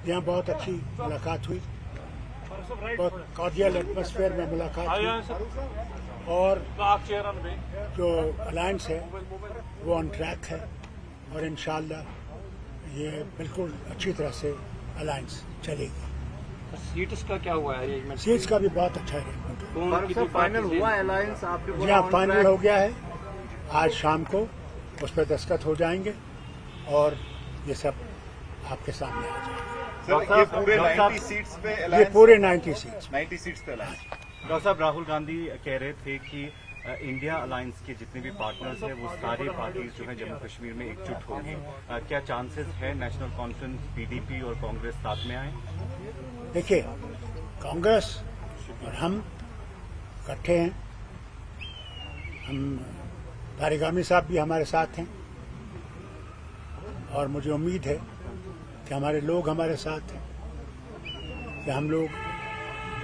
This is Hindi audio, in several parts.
यहाँ बहुत अच्छी मुलाकात हुई, बहुत कॉर्डियल एटमॉस्फेयर में मुलाकात हुई और जो अलायंस है वो ऑन ट्रैक है और इंशाअल्लाह ये बिल्कुल अच्छी तरह से अलायंस चलेगी। सीट्स का क्या हुआ है अरेंजमेंट? सीट्स का भी बहुत अच्छा अरेंजमेंट है। फाइनल हुआ अलायंस आपके? जी हाँ, फाइनल हो गया है। आज शाम को उस पर दस्तखत हो जाएंगे और ये सब आपके सामने आ जाएगा। सर, ये पूरे 90 सीट्स पे ये अलायंस, पूरे 90 सीट्स पे अलायंस। डॉक्टर साहब, राहुल गांधी कह रहे थे कि इंडिया अलायंस के जितने भी पार्टनर्स हैं वो सारे पार्टीज जो है जम्मू कश्मीर में एकजुट होंगी। क्या चांसेस है नेशनल कॉन्फ्रेंस, पीडीपी और कांग्रेस साथ में आए? देखिए, कांग्रेस और हम इकट्ठे हैं। हम तारिगामी साहब भी हमारे साथ हैं और मुझे उम्मीद है कि हमारे लोग हमारे साथ हैं, कि हम लोग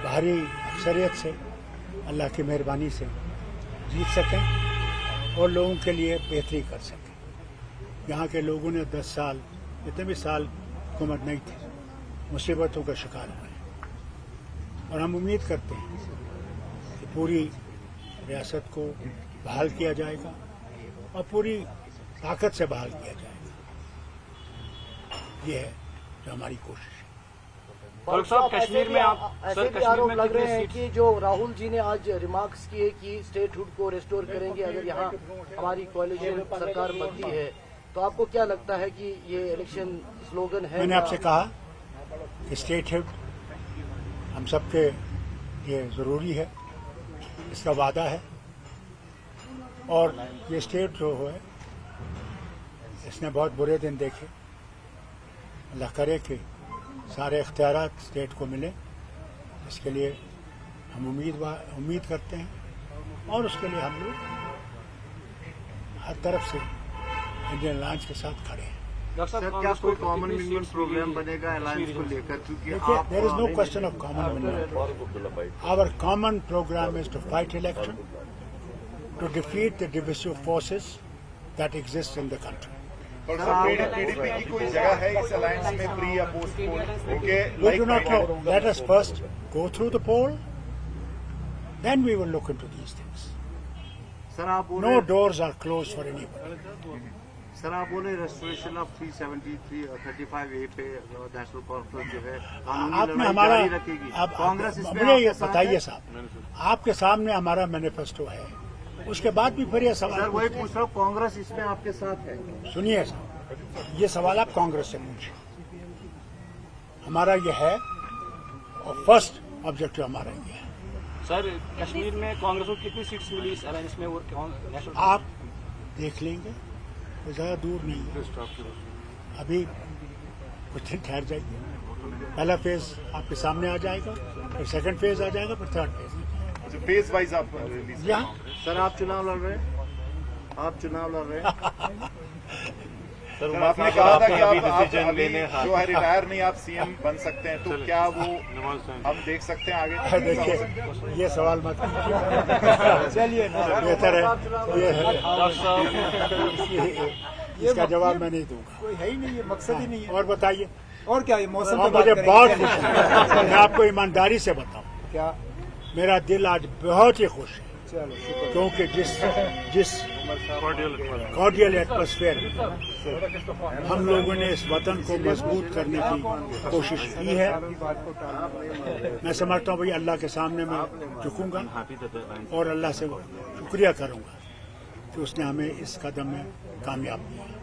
भारी अक्सरियत से अल्लाह की मेहरबानी से जीत सकें और लोगों के लिए बेहतरी कर सकें। यहाँ के लोगों ने 10 साल, जितने भी साल हुकूमत नहीं थी, मुसीबतों का शिकार हुए और हम उम्मीद करते हैं कि पूरी रियासत को बहाल किया जाएगा और पूरी ताकत से बहाल किया जाएगा। ये है जो हमारी कोशिश है। डॉक्टर साहब, कश्मीर में आप ऐसे भी आरोप लग रहे हैं कि जो राहुल जी ने आज रिमार्क्स किए कि स्टेटहुड को रिस्टोर करेंगे अगर यहाँ हमारी कोalition सरकार बनती है, तो आपको क्या लगता है कि ये इलेक्शन स्लोगन है? मैंने आपसे कहा कि स्टेटहुड हम सबके ये जरूरी है, इसका वादा है और ये स्टेट जो है इसने बहुत बुरे दिन देखे। अल्लाह करे कि सारे इख्तियारात स्टेट को मिले, इसके लिए हम उम्मीद करते हैं और उसके लिए हम लोग हर तरफ से इंडियन अलायंस के साथ खड़े हैं। डॉक्टर साहब, क्या कोई कॉमन मिनिमम प्रोग्राम बनेगा अलायंस को लेकर? क्योंकि देखिए, there is no question of common minimum. Our common programme is to fight election, to defeat the divisive forces that exist in the country. PDP की कोई जगह है इस अलायंस में, प्री या post poll? We do not know. Let us first go through the poll, then we will look into these things. Sir आप No doors are closed for anyone. Sir आप बोले रेस्टोरेशन ऑफ 373 35A पे नेशनल कॉन्फ्रेंस जो है आपने हमारा रखेगी अब कांग्रेस, मुझे ये बताइए साहब, आपके सामने हमारा मैनिफेस्टो है, उसके बाद भी फिर ये सवाल? सर वही पूछ रहा हूँ, कांग्रेस इसमें आपके साथ है? सुनिए साहब, ये सवाल आप कांग्रेस से पूछिए। हमारा ये है और फर्स्ट ऑब्जेक्टिव हमारा ये है। सर, कश्मीर में कांग्रेस को कितनी सीट्स मिली इस अलायंस में और नेशनल? आप देख लेंगे, तो ज्यादा दूर नहीं है। अभी कुछ दिन ठहर जाइए, पहला फेज आपके सामने आ जाएगा, फिर सेकंड फेज आ जाएगा, फिर थर्ड फेज। फेज वाइज आप यहाँ सर आप चुनाव लड़ रहे हैं? आप चुनाव लड़ रहे हैं? सर, आपने कहा था कि आप अभी जो है रिटायर नहीं, आप सीएम बन सकते हैं, तो क्या वो हम देख सकते हैं आगे? देखिए, ये सवाल मत कीजिए। चलिए ना, बेहतर है इसका जवाब मैं नहीं दूंगा। कोई है ही नहीं, ये मकसद ही नहीं है। और बताइए, और क्या, ये मौसम और मुझे बहुत खुश है। मैं आपको ईमानदारी से बताऊं, क्या? मेरा दिल आज बहुत ही खुश है, चलो शुक्र। क्योंकि जिस कॉर्डियल एटमॉस्फेयर हम लोगों ने इस वतन को मजबूत करने की कोशिश की है, मैं समझता हूँ भाई अल्लाह के सामने मैं झुकूंगा और अल्लाह से शुक्रिया करूंगा कि उसने हमें इस कदम में कामयाब किया।